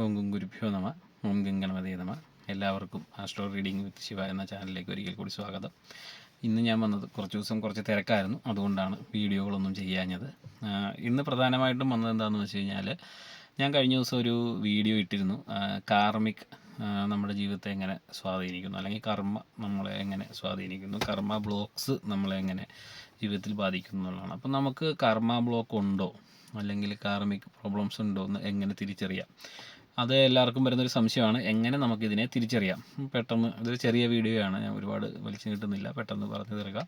ഓം ഗും ഗുരുഭ്യോ നമ. ഓം ഗം ഗണപതേ നമ. എല്ലാവർക്കും ആസ്ട്രോ റീഡിംഗ് വിത്ത് ശിവ എന്ന ചാനലിലേക്ക് ഒരിക്കൽ കൂടി സ്വാഗതം. ഇന്ന് ഞാൻ വന്നത് കുറച്ച് തിരക്കായിരുന്നു, അതുകൊണ്ടാണ് വീഡിയോകളൊന്നും ചെയ്യാഞ്ഞത്. ഇന്ന് പ്രധാനമായിട്ടും വന്നത് എന്താണെന്ന് വെച്ച് കഴിഞ്ഞാൽ, ഞാൻ കഴിഞ്ഞ ദിവസം ഒരു വീഡിയോ ഇട്ടിരുന്നു. കാർമിക് നമ്മുടെ ജീവിതത്തെ എങ്ങനെ സ്വാധീനിക്കുന്നു, അല്ലെങ്കിൽ കർമ്മ നമ്മളെ എങ്ങനെ സ്വാധീനിക്കുന്നു, കർമ്മ ബ്ലോക്സ് നമ്മളെ എങ്ങനെ ജീവിതത്തിൽ ബാധിക്കുന്നു എന്നുള്ളതാണ്. അപ്പം നമുക്ക് കർമ്മ ബ്ലോക്ക് ഉണ്ടോ, അല്ലെങ്കിൽ കാർമിക് പ്രോബ്ലംസ് ഉണ്ടോ എന്ന് എങ്ങനെ തിരിച്ചറിയാം? അത് എല്ലാവർക്കും വരുന്നൊരു സംശയമാണ്, എങ്ങനെ നമുക്കിതിനെ തിരിച്ചറിയാം. പെട്ടെന്ന് ഇതൊരു ചെറിയ വീഡിയോ ആണ്, ഞാൻ ഒരുപാട് വലിച്ചു നീട്ടുന്നില്ല, പെട്ടെന്ന് പറഞ്ഞു തീർക്കാം.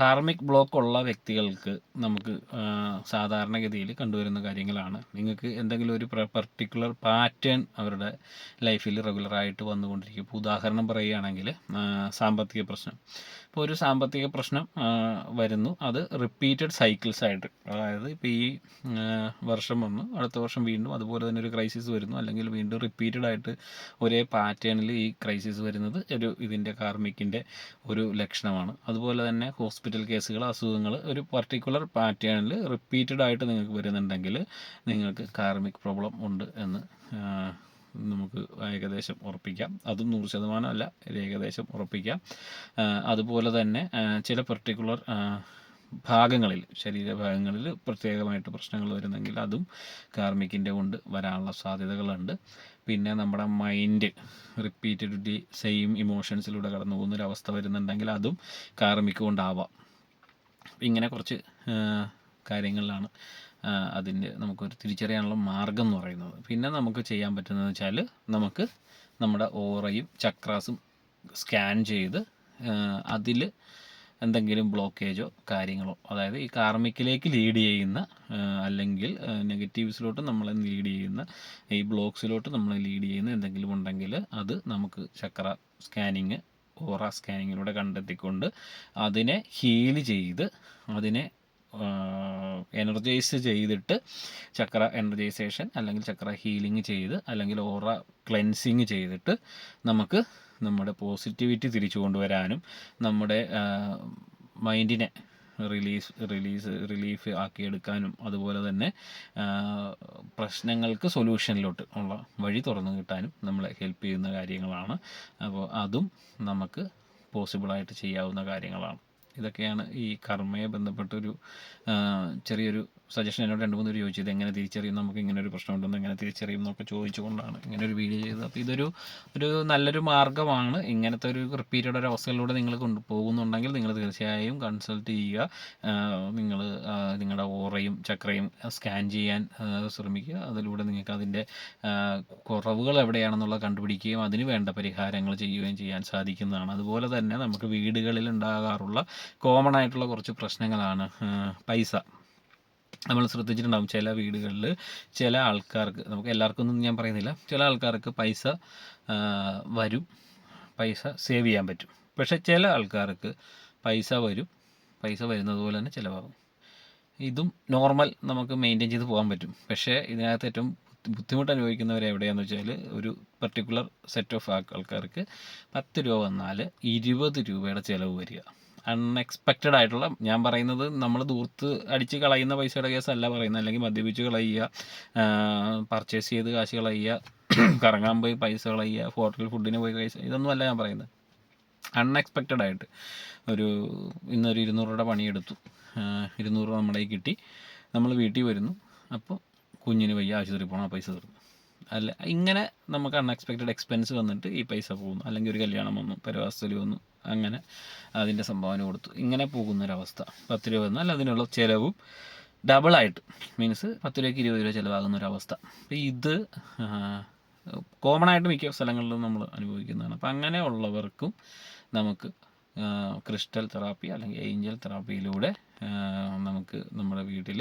കാർമിക് ബ്ലോക്ക് ഉള്ള വ്യക്തികൾക്ക് നമുക്ക് സാധാരണഗതിയിൽ കണ്ടുവരുന്ന കാര്യങ്ങളാണ്. നിങ്ങൾക്ക് എന്തെങ്കിലും ഒരു പർട്ടിക്കുലർ പാറ്റേൺ അവരുടെ ലൈഫിൽ റെഗുലറായിട്ട് വന്നുകൊണ്ടിരിക്കും. ഇപ്പോൾ ഉദാഹരണം പറയുകയാണെങ്കിൽ, സാമ്പത്തിക പ്രശ്നം. ഇപ്പോൾ ഒരു സാമ്പത്തിക പ്രശ്നം വരുന്നു, അത് റിപ്പീറ്റഡ് സൈക്കിൾസ് ആയിട്ട്, അതായത് ഇപ്പോൾ ഈ വർഷം വന്നു, അടുത്ത വർഷം വീണ്ടും അതുപോലെ തന്നെ ഒരു ക്രൈസിസ് വരുന്നു, അല്ലെങ്കിൽ വീണ്ടും റിപ്പീറ്റഡ് ആയിട്ട് ഒരേ പാറ്റേണിൽ ഈ ക്രൈസിസ് വരുന്നത് ഇതിൻ്റെ കാർമിക്കിൻ്റെ ഒരു ലക്ഷണമാണ്. അതുപോലെ തന്നെ ഹോസ്പിറ്റൽ കേസുകൾ, അസുഖങ്ങൾ ഒരു പർട്ടിക്കുലർ പാറ്റേണിൽ റിപ്പീറ്റഡ് ആയിട്ട് നിങ്ങൾക്ക് വരുന്നുണ്ടെങ്കിൽ നിങ്ങൾക്ക് കാർമിക് പ്രോബ്ലം ഉണ്ട് എന്ന് നമുക്ക് ഏകദേശം ഉറപ്പിക്കാം. അതും 100% അല്ല, ഏകദേശം ഉറപ്പിക്കാം. അതുപോലെ തന്നെ ചില പർട്ടിക്കുലർ ഭാഗങ്ങളിൽ, ശരീരഭാഗങ്ങളിൽ പ്രത്യേകമായിട്ട് പ്രശ്നങ്ങൾ വരുന്നെങ്കിൽ അതും കാർമിക്കിൻ്റെ കൊണ്ട് വരാനുള്ള സാധ്യതകളുണ്ട്. പിന്നെ നമ്മുടെ മൈൻഡ് റിപ്പീറ്റഡ്ലി സെയിം ഇമോഷൻസിലൂടെ കടന്നു പോകുന്നൊരവസ്ഥ വരുന്നുണ്ടെങ്കിൽ അതും കാർമിക് കൊണ്ടാവാം. ഇങ്ങനെ കുറച്ച് കാര്യങ്ങളിലാണ് അതിൻ്റെ നമുക്കൊരു തിരിച്ചറിയാനുള്ള മാർഗം എന്ന് പറയുന്നത്. പിന്നെ നമുക്ക് ചെയ്യാൻ പറ്റുന്നതെന്ന് വെച്ചാൽ, നമുക്ക് നമ്മുടെ ഓറയും ചക്രാസും സ്കാൻ ചെയ്ത് അതിൽ എന്തെങ്കിലും ബ്ലോക്കേജോ കാര്യങ്ങളോ, അതായത് ഈ കാർമിക്കിലേക്ക് ലീഡ് ചെയ്യുന്ന, അല്ലെങ്കിൽ നെഗറ്റീവ്സിലോട്ട് നമ്മളെ ലീഡ് ചെയ്യുന്ന, ഈ ബ്ലോക്സിലോട്ട് നമ്മളെ ലീഡ് ചെയ്യുന്ന എന്തെങ്കിലും ഉണ്ടെങ്കിൽ അത് നമുക്ക് ചക്ര സ്കാനിങ്, ഓറ സ്കാനിങ്ങിലൂടെ കണ്ടെത്തിക്കൊണ്ട് അതിനെ ഹീല് ചെയ്ത്, അതിനെ എനർജൈസ് ചെയ്തിട്ട്, ചക്ര എനർജൈസേഷൻ അല്ലെങ്കിൽ ചക്ര ഹീലിംഗ് ചെയ്ത്, അല്ലെങ്കിൽ ഓറ ക്ലെൻസിങ് ചെയ്തിട്ട് നമുക്ക് നമ്മുടെ തിരിച്ചു കൊണ്ടുവരാനും, നമ്മുടെ മൈൻഡിനെ റിലീഫ് ആക്കിയെടുക്കാനും, അതുപോലെ തന്നെ പ്രശ്നങ്ങൾക്ക് സൊല്യൂഷനിലോട്ട് ഉള്ള വഴി തുറന്നു കിട്ടാനും നമ്മളെ ഹെൽപ്പ് ചെയ്യുന്ന കാര്യങ്ങളാണ്. അപ്പോൾ അതും നമുക്ക് പോസിബിളായിട്ട് ചെയ്യാവുന്ന കാര്യങ്ങളാണ്. ഇതൊക്കെയാണ് ഈ കർമ്മയെ ബന്ധപ്പെട്ടൊരു ചെറിയൊരു സജഷൻ. എന്നോട് 2-3 പേര് ചോദിച്ചത് എങ്ങനെ തിരിച്ചറിയും, നമുക്ക് ഇങ്ങനെ ഒരു പ്രശ്നമുണ്ടെന്ന് എങ്ങനെ തിരിച്ചറിയും എന്നൊക്കെ ചോദിച്ചുകൊണ്ടാണ് ഇങ്ങനെ ഒരു വീഡിയോ ചെയ്തത്. അപ്പോൾ ഇതൊരു നല്ലൊരു മാർഗ്ഗമാണ്. ഇങ്ങനത്തെ ഒരു റിപ്പീറ്റഡ് ഒരു അവസ്ഥയിലൂടെ നിങ്ങൾ പോകുന്നുണ്ടെങ്കിൽ നിങ്ങൾ തീർച്ചയായും കൺസൾട്ട് ചെയ്യുക. നിങ്ങൾ നിങ്ങളുടെ ഓറയും ചക്രയും സ്കാൻ ചെയ്യാൻ ശ്രമിക്കുക. അതിലൂടെ നിങ്ങൾക്ക് അതിൻ്റെ കുറവുകൾ എവിടെയാണെന്നുള്ളത് കണ്ടുപിടിക്കുകയും അതിന് വേണ്ട പരിഹാരങ്ങൾ ചെയ്യുകയും ചെയ്യാൻ സാധിക്കുന്നതാണ്. അതുപോലെ തന്നെ നമുക്ക് വീടുകളിൽ ഉണ്ടാകാറുള്ള കോമൺ ആയിട്ടുള്ള കുറച്ച് പ്രശ്നങ്ങളാണ് പൈസ. നമ്മൾ ശ്രദ്ധിച്ചിട്ടുണ്ടാകും, ചില വീടുകളിൽ ചില ആൾക്കാർക്ക്, നമുക്ക് എല്ലാവർക്കും ഒന്നും ഞാൻ പറയുന്നില്ല, ചില ആൾക്കാർക്ക് പൈസ വരും, പൈസ സേവ് ചെയ്യാൻ പറ്റും. പക്ഷേ ചില ആൾക്കാർക്ക് പൈസ വരും, പൈസ വരുന്നത് പോലെ തന്നെ ചിലവാകും. ഇതും നോർമൽ, നമുക്ക് മെയിൻറ്റെയിൻ ചെയ്ത് പോകാൻ പറ്റും. പക്ഷേ ഇതിനകത്ത് ഏറ്റവും ബുദ്ധിമുട്ട് അനുഭവിക്കുന്നവർ എവിടെയാണെന്ന് വെച്ചാൽ, ഒരു പർട്ടിക്കുലർ സെറ്റ് ഓഫ് ആൾക്കാർക്ക് 10 രൂപ വന്നാൽ 20 രൂപയുടെ ചിലവ് വരിക. അൺഎക്സ്പെക്റ്റഡ് ആയിട്ടുള്ള, ഞാൻ പറയുന്നത് നമ്മൾ ദൂർത്ത് അടിച്ച് കളയുന്ന പൈസയുടെ കേസല്ല പറയുന്നത്, അല്ലെങ്കിൽ മദ്യപിച്ച് കളയുക, പർച്ചേസ് ചെയ്ത് കാശ് കളയുക, കറങ്ങാൻ പോയി പൈസ കളയുക, ഹോട്ടൽ ഫുഡിന് പോയി പൈസ, ഇതൊന്നുമല്ല ഞാൻ പറയുന്നത്. അൺഎക്സ്പെക്റ്റഡ് ആയിട്ട് ഇന്നൊരു 200 രൂപയുടെ പണിയെടുത്തു, 200 രൂപ നമ്മുടെ കയ്യിൽ കിട്ടി, നമ്മൾ വീട്ടിൽ വരുന്നു, അപ്പോൾ കുഞ്ഞിന് വയ്യ, ആശുപത്രി പോകണം, ആ പൈസ തീർന്നു. അല്ല, ഇങ്ങനെ നമുക്ക് അൺഎക്സ്പെക്റ്റഡ് എക്സ്പെൻസ് വന്നിട്ട് ഈ പൈസ പോകുന്നു. അല്ലെങ്കിൽ ഒരു കല്യാണം വന്നു, പരവാസത്തിൽ വന്നു, അങ്ങനെ അതിൻ്റെ സംഭാവന കൊടുത്തു, ഇങ്ങനെ പോകുന്നൊരവസ്ഥ. 10 രൂപ വന്നാൽ അതിനുള്ള ചിലവും ഡബിളായിട്ട്, മീൻസ് 10 രൂപയ്ക്ക് 20 രൂപ ചിലവാകുന്നൊരവസ്ഥ. അപ്പോൾ ഇത് കോമൺ ആയിട്ട് മിക്ക സ്ഥലങ്ങളിലും നമ്മൾ അനുഭവിക്കുന്നതാണ്. അപ്പോൾ അങ്ങനെ ഉള്ളവർക്കും നമുക്ക് ക്രിസ്റ്റൽ തെറാപ്പി അല്ലെങ്കിൽ ഏഞ്ചൽ തെറാപ്പിയിലൂടെ നമുക്ക് നമ്മുടെ വീട്ടിൽ,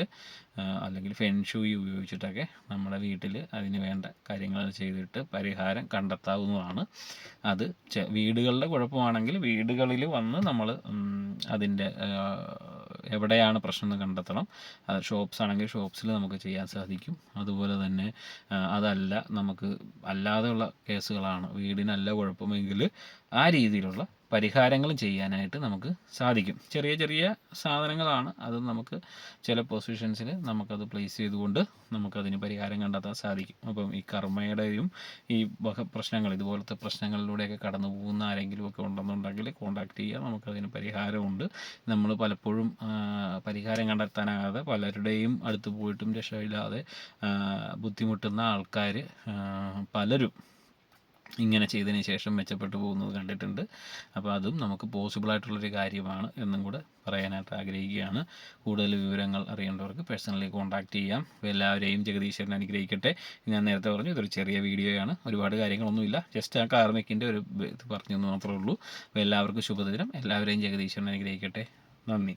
അല്ലെങ്കിൽ ഫെൻഷൂയി ഉപയോഗിച്ചിട്ടൊക്കെ നമ്മുടെ വീട്ടിൽ അതിന് വേണ്ട കാര്യങ്ങൾ ചെയ്തിട്ട് പരിഹാരം കണ്ടെത്താവുന്നതാണ്. അത് വീടുകളുടെ കുഴപ്പമാണെങ്കിൽ വീടുകളിൽ വന്ന് നമ്മൾ അതിൻ്റെ എവിടെയാണ് പ്രശ്നം എന്ന് കണ്ടെത്തണം. ഷോപ്സ് ആണെങ്കിൽ ഷോപ്സിൽ നമുക്ക് ചെയ്യാൻ സാധിക്കും. അതുപോലെ തന്നെ അതല്ല, നമുക്ക് അല്ലാതെയുള്ള കേസുകളാണ്, വീടിനല്ല കുഴപ്പമെങ്കിൽ ആ രീതിയിലുള്ള പരിഹാരങ്ങളും ചെയ്യാനായിട്ട് നമുക്ക് സാധിക്കും. ചെറിയ ചെറിയ സാധനങ്ങളാണ്, അത് നമുക്ക് ചില പൊസിഷൻസിൽ നമുക്കത് പ്ലേസ് ചെയ്തുകൊണ്ട് നമുക്കതിന് പരിഹാരം കണ്ടെത്താൻ സാധിക്കും. അപ്പം ഈ കർമ്മയുടെയും ഈ പ്രശ്നങ്ങൾ, ഇതുപോലത്തെ പ്രശ്നങ്ങളിലൂടെയൊക്കെ കടന്നു പോകുന്ന ആരെങ്കിലുമൊക്കെ ഉണ്ടെന്നുണ്ടെങ്കിൽ കോൺടാക്റ്റ് ചെയ്യുക, നമുക്കതിന് പരിഹാരമുണ്ട്. നമ്മൾ പലപ്പോഴും പരിഹാരം കണ്ടെത്താനാകാതെ പലരുടെയും അടുത്ത് പോയിട്ടും രക്ഷയില്ലാതെ ബുദ്ധിമുട്ടുന്ന ആൾക്കാർ പലരും ഇങ്ങനെ ചെയ്തതിന് ശേഷം മെച്ചപ്പെട്ടു പോകുന്നത് കണ്ടിട്ടുണ്ട്. അപ്പോൾ അതും നമുക്ക് പോസിബിളായിട്ടുള്ളൊരു കാര്യമാണ് എന്നും കൂടെ പറയാനായിട്ട് ആഗ്രഹിക്കുകയാണ്. കൂടുതൽ വിവരങ്ങൾ അറിയേണ്ടവർക്ക് പേഴ്സണലി കോൺടാക്റ്റ് ചെയ്യാം. എല്ലാവരെയും ജഗദീശ്വരൻ അനുഗ്രഹിക്കട്ടെ. ഞാൻ നേരത്തെ പറഞ്ഞു, ഇതൊരു ചെറിയ വീഡിയോയാണ്, ഒരുപാട് കാര്യങ്ങളൊന്നുമില്ല, ജസ്റ്റ് ആ കാർമിക്കിൻ്റെ ഒരു ഇത് പറഞ്ഞു എന്ന് മാത്രമേ ഉള്ളൂ. അപ്പോൾ എല്ലാവർക്കും ശുഭദിനം, എല്ലാവരെയും ജഗദീശ്വരൻ അനുഗ്രഹിക്കട്ടെ. നന്ദി.